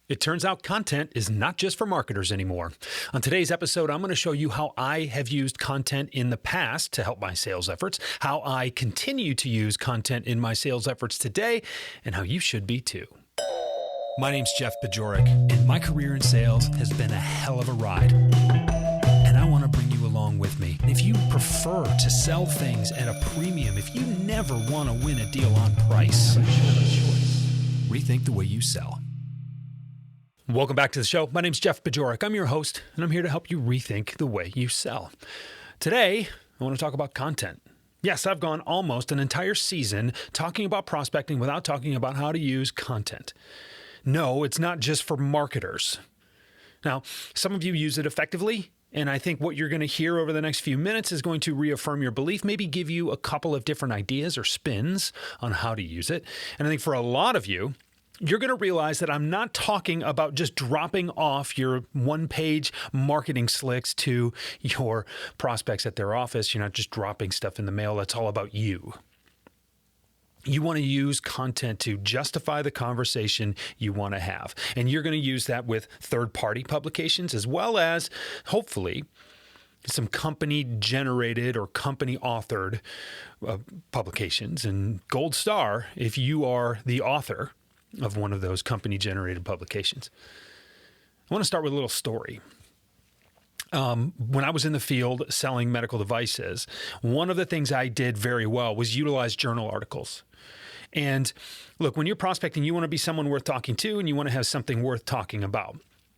It turns out content is not just for marketers anymore. On today's episode, I'm going to show you how I have used content in the past to help my sales efforts, how I continue to use content in my sales efforts today, and how you should be too. My name's Jeff Bajorek, and my career in sales has been a hell of a ride. And I want to bring you along with me. If you prefer to sell things at a premium, if you never want to win a deal on price, rethink the way you sell. Welcome back to the show. My name's Jeff Bajorek. I'm your host, and I'm here to help you rethink the way you sell. Today, I want to talk about content. Yes, I've gone almost an entire season talking about prospecting without talking about how to use content. No, it's not just for marketers. Now, some of you use it effectively, and I think what you're going to hear over the next few minutes is going to reaffirm your belief, maybe give you a couple of different ideas or spins on how to use it. And I think for a lot of you, you're going to realize that I'm not talking about just dropping off your one-page marketing slicks to your prospects at their office. You're not just dropping stuff in the mail. That's all about you. You want to use content to justify the conversation you want to have. And you're going to use that with third-party publications as well as, hopefully, some company-generated or company-authored publications. And gold star if you are the author of one of those company-generated publications. I want to start with a little story. When I was in the field selling medical devices, one of the things I did very well was utilize journal articles. And look, when you're prospecting, you want to be someone worth talking to, and you want to have something worth talking about.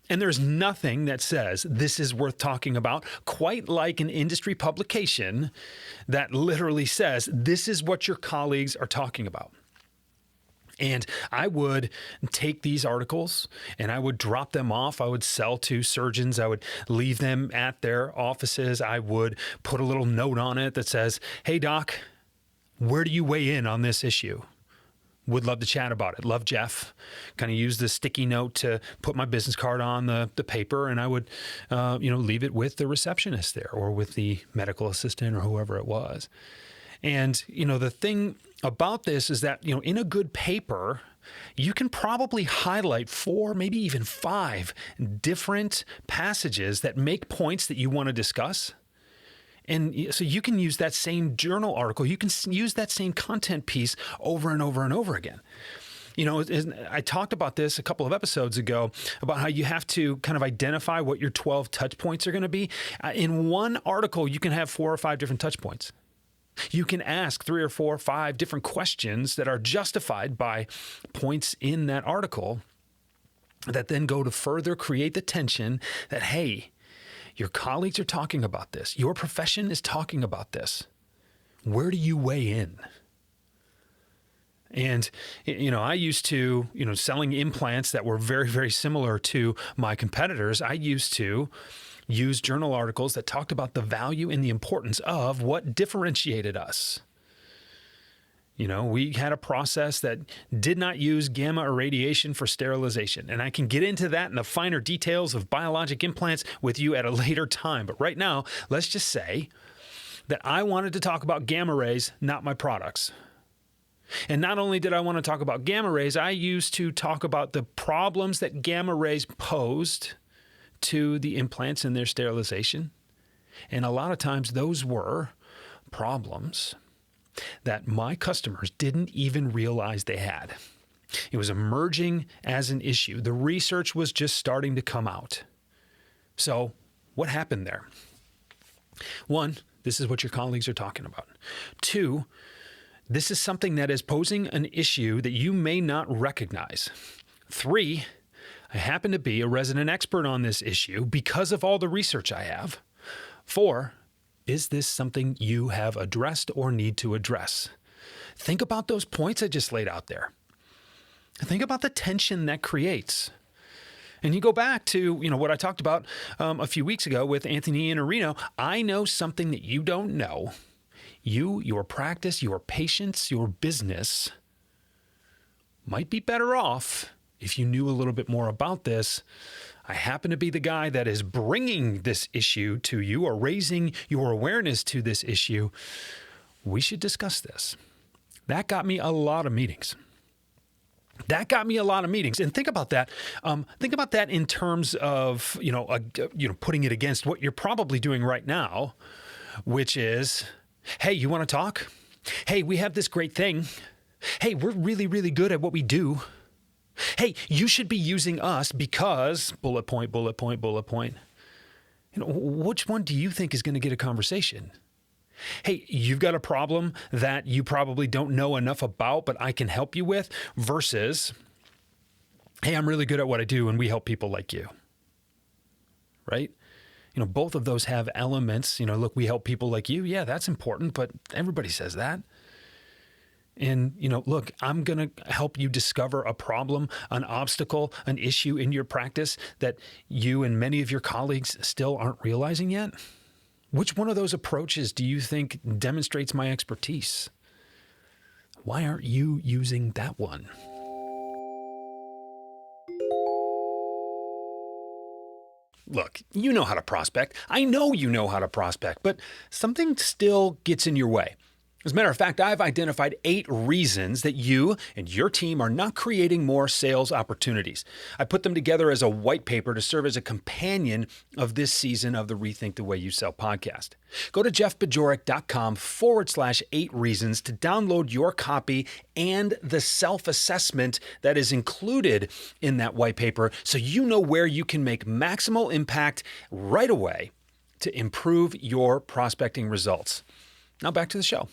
And there's nothing that says this is worth talking about, quite like an industry publication that literally says this is what your colleagues are talking about. And I would take these articles and I would drop them off. I would sell to surgeons. I would leave them at their offices. I would put a little note on it that says, "Hey, doc, where do you weigh in on this issue? Would love to chat about it. Love, Jeff." Kind of use the sticky note to put my business card on the paper, and I would, leave it with the receptionist there or with the medical assistant or whoever it was. And, the thing about this is that, in a good paper, you can probably highlight 4, maybe even 5 different passages that make points that you want to discuss. And so you can use that same journal article. You can use that same content piece over and over and over again. I talked about this a couple of episodes ago about how you have to kind of identify what your 12 touch points are going to be. In one article, you can have 4 or 5 different touch points. You can ask 3 or 4 or 5 different questions that are justified by points in that article that then go to further create the tension that, hey, your colleagues are talking about this. Your profession is talking about this. Where do you weigh in? And, I used to, selling implants that were very, very similar to my competitors, I used to use journal articles that talked about the value and the importance of what differentiated us. We had a process that did not use gamma irradiation for sterilization. And I can get into that and the finer details of biologic implants with you at a later time. But right now, let's just say that I wanted to talk about gamma rays, not my products. And not only did I want to talk about gamma rays, I used to talk about the problems that gamma rays posed to the implants in their sterilization. And a lot of times those were problems that my customers didn't even realize they had. It was emerging as an issue. The research was just starting to come out. So what happened there? 1, this is what your colleagues are talking about. 2, this is something that is posing an issue that you may not recognize. 3, I happen to be a resident expert on this issue because of all the research I have. 4, is this something you have addressed or need to address? Think about those points I just laid out there. Think about the tension that creates. And you go back to, what I talked about a few weeks ago with Anthony Iannarino. I know something that you don't know. You, your practice, your patients, your business might be better off if you knew a little bit more about this. I happen to be the guy that is bringing this issue to you or raising your awareness to this issue. We should discuss this. That got me a lot of meetings. That got me a lot of meetings. And think about that. Think about that in terms of, putting it against what you're probably doing right now, which is, hey, you want to talk? Hey, we have this great thing. Hey, we're really, really good at what we do. Hey, you should be using us because bullet point, bullet point, bullet point. Which one do you think is going to get a conversation? Hey, you've got a problem that you probably don't know enough about, but I can help you with, versus, hey, I'm really good at what I do and we help people like you, right? Both of those have elements, look, we help people like you. Yeah, that's important, but everybody says that. And, look, I'm going to help you discover a problem, an obstacle, an issue in your practice that you and many of your colleagues still aren't realizing yet. Which one of those approaches do you think demonstrates my expertise? Why aren't you using that one? Look, you know how to prospect. I know you know how to prospect, but something still gets in your way. As a matter of fact, I've identified 8 reasons that you and your team are not creating more sales opportunities. I put them together as a white paper to serve as a companion of this season of the Rethink the Way You Sell podcast. Go to jeffbajorek.com/8 reasons to download your copy and the self-assessment that is included in that white paper so you know where you can make maximal impact right away to improve your prospecting results. Now back to the show.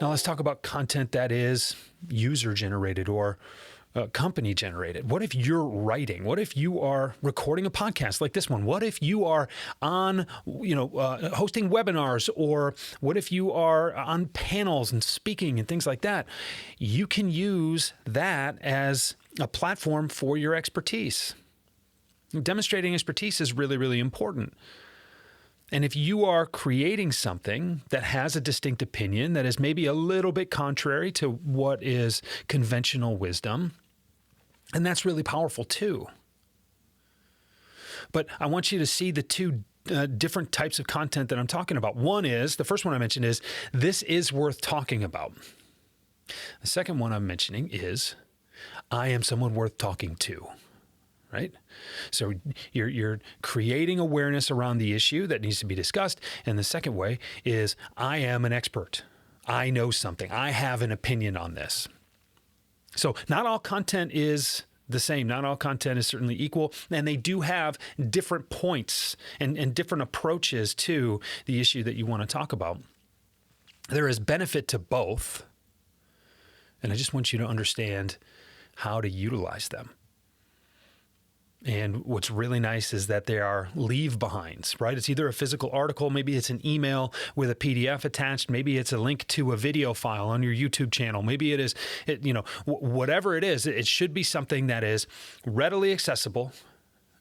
Now let's talk about content that is user-generated or company-generated. What if you're writing? What if you are recording a podcast like this one? What if you are on, hosting webinars, or what if you are on panels and speaking and things like that? You can use that as a platform for your expertise. Demonstrating expertise is really, really important. And if you are creating something that has a distinct opinion that is maybe a little bit contrary to what is conventional wisdom, and that's really powerful too. But I want you to see the two different types of content that I'm talking about. One is, the first one I mentioned is, this is worth talking about. The second one I'm mentioning is, I am someone worth talking to. Right? So you're creating awareness around the issue that needs to be discussed. And the second way is, I am an expert. I know something. I have an opinion on this. So not all content is the same. Not all content is certainly equal. And they do have different points and different approaches to the issue that you want to talk about. There is benefit to both. And I just want you to understand how to utilize them. And what's really nice is that they are leave behinds, right? It's either a physical article, maybe it's an email with a PDF attached, maybe it's a link to a video file on your YouTube channel, maybe it is, whatever it is, it should be something that is readily accessible,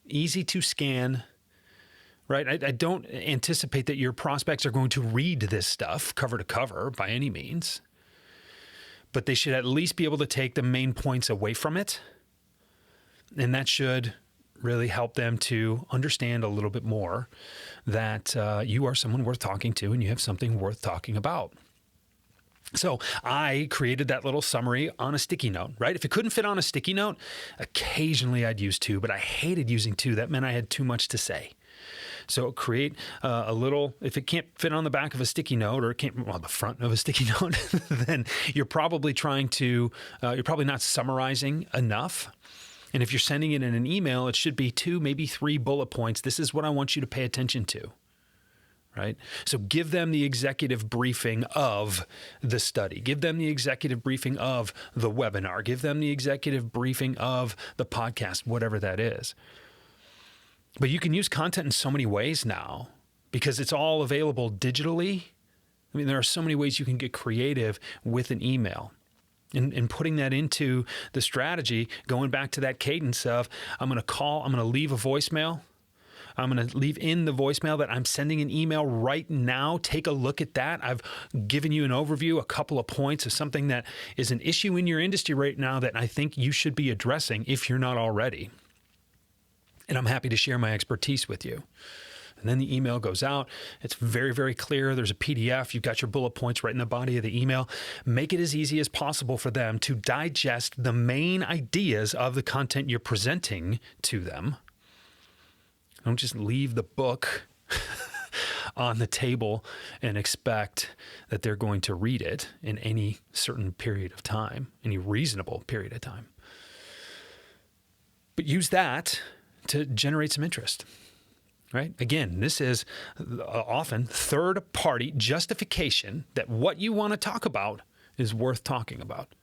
easy to scan, right? I don't anticipate that your prospects are going to read this stuff cover to cover by any means, but they should at least be able to take the main points away from it. And that should really help them to understand a little bit more that you are someone worth talking to and you have something worth talking about. So I created that little summary on a sticky note, right? If it couldn't fit on a sticky note, occasionally I'd use 2, but I hated using 2. That meant I had too much to say. So create a little, if it can't fit on the back of a sticky note, or it can't, the front of a sticky note, then you're probably you're probably not summarizing enough. And if you're sending it in an email, it should be 2, maybe 3 bullet points. This is what I want you to pay attention to, right? So give them the executive briefing of the study. Give them the executive briefing of the webinar. Give them the executive briefing of the podcast, whatever that is. But you can use content in so many ways now because it's all available digitally. I mean, there are so many ways you can get creative with an email. And putting that into the strategy, going back to that cadence of, I'm going to leave a voicemail. I'm going to leave in the voicemail that I'm sending an email right now. Take a look at that. I've given you an overview, a couple of points of something that is an issue in your industry right now that I think you should be addressing if you're not already. And I'm happy to share my expertise with you. And then the email goes out. It's very, very clear. There's a PDF. You've got your bullet points right in the body of the email. Make it as easy as possible for them to digest the main ideas of the content you're presenting to them. Don't just leave the book on the table and expect that they're going to read it in any certain period of time, any reasonable period of time. But use that to generate some interest. Right? Again, this is often third-party justification that what you want to talk about is worth talking about.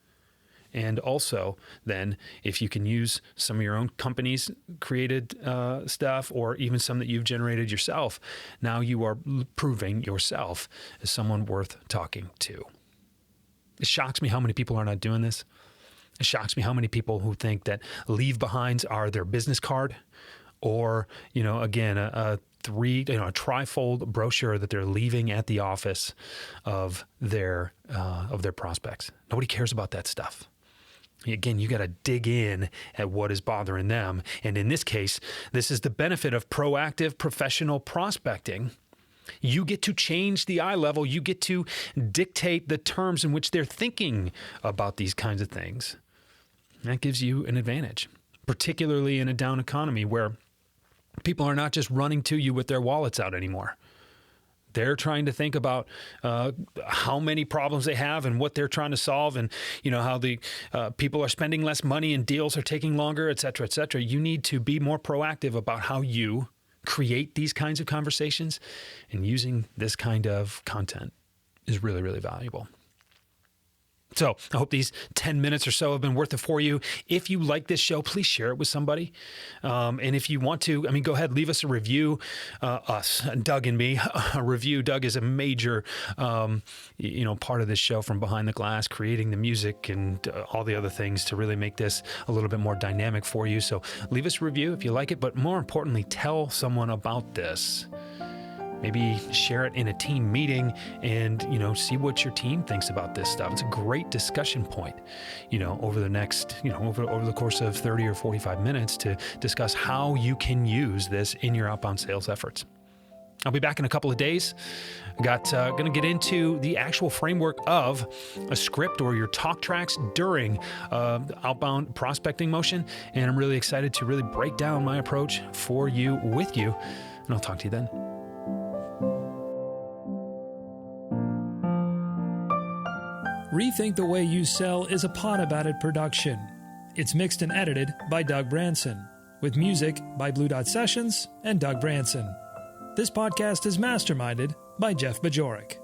And also, then, if you can use some of your own company's created stuff or even some that you've generated yourself, now you are proving yourself as someone worth talking to. It shocks me how many people are not doing this. It shocks me how many people who think that leave-behinds are their business card, or, again, a trifold brochure that they're leaving at the office of their prospects. Nobody cares about that stuff. Again, you got to dig in at what is bothering them. And in this case, this is the benefit of proactive professional prospecting. You get to change the eye level. You get to dictate the terms in which they're thinking about these kinds of things. That gives you an advantage, particularly in a down economy where people are not just running to you with their wallets out anymore. They're trying to think about how many problems they have and what they're trying to solve, and how the people are spending less money and deals are taking longer, et cetera, et cetera. You need to be more proactive about how you create these kinds of conversations, and using this kind of content is really, really valuable. So I hope these 10 minutes or so have been worth it for you. If you like this show, please share it with somebody. And if you want to, go ahead, leave us a review. Us, Doug and me, a review. Doug is a major, part of this show from behind the glass, creating the music and all the other things to really make this a little bit more dynamic for you. So leave us a review if you like it, but more importantly, tell someone about this. Maybe share it in a team meeting and, see what your team thinks about this stuff. It's a great discussion point, over the next, over the course of 30 or 45 minutes to discuss how you can use this in your outbound sales efforts. I'll be back in a couple of days. Going to get into the actual framework of a script or your talk tracks during outbound prospecting motion. And I'm really excited to really break down my approach for you, with you. And I'll talk to you then. Rethink the Way You Sell is a Pod About It production. It's mixed and edited by Doug Branson, with music by Blue Dot Sessions and Doug Branson. This podcast is masterminded by Jeff Bajorek.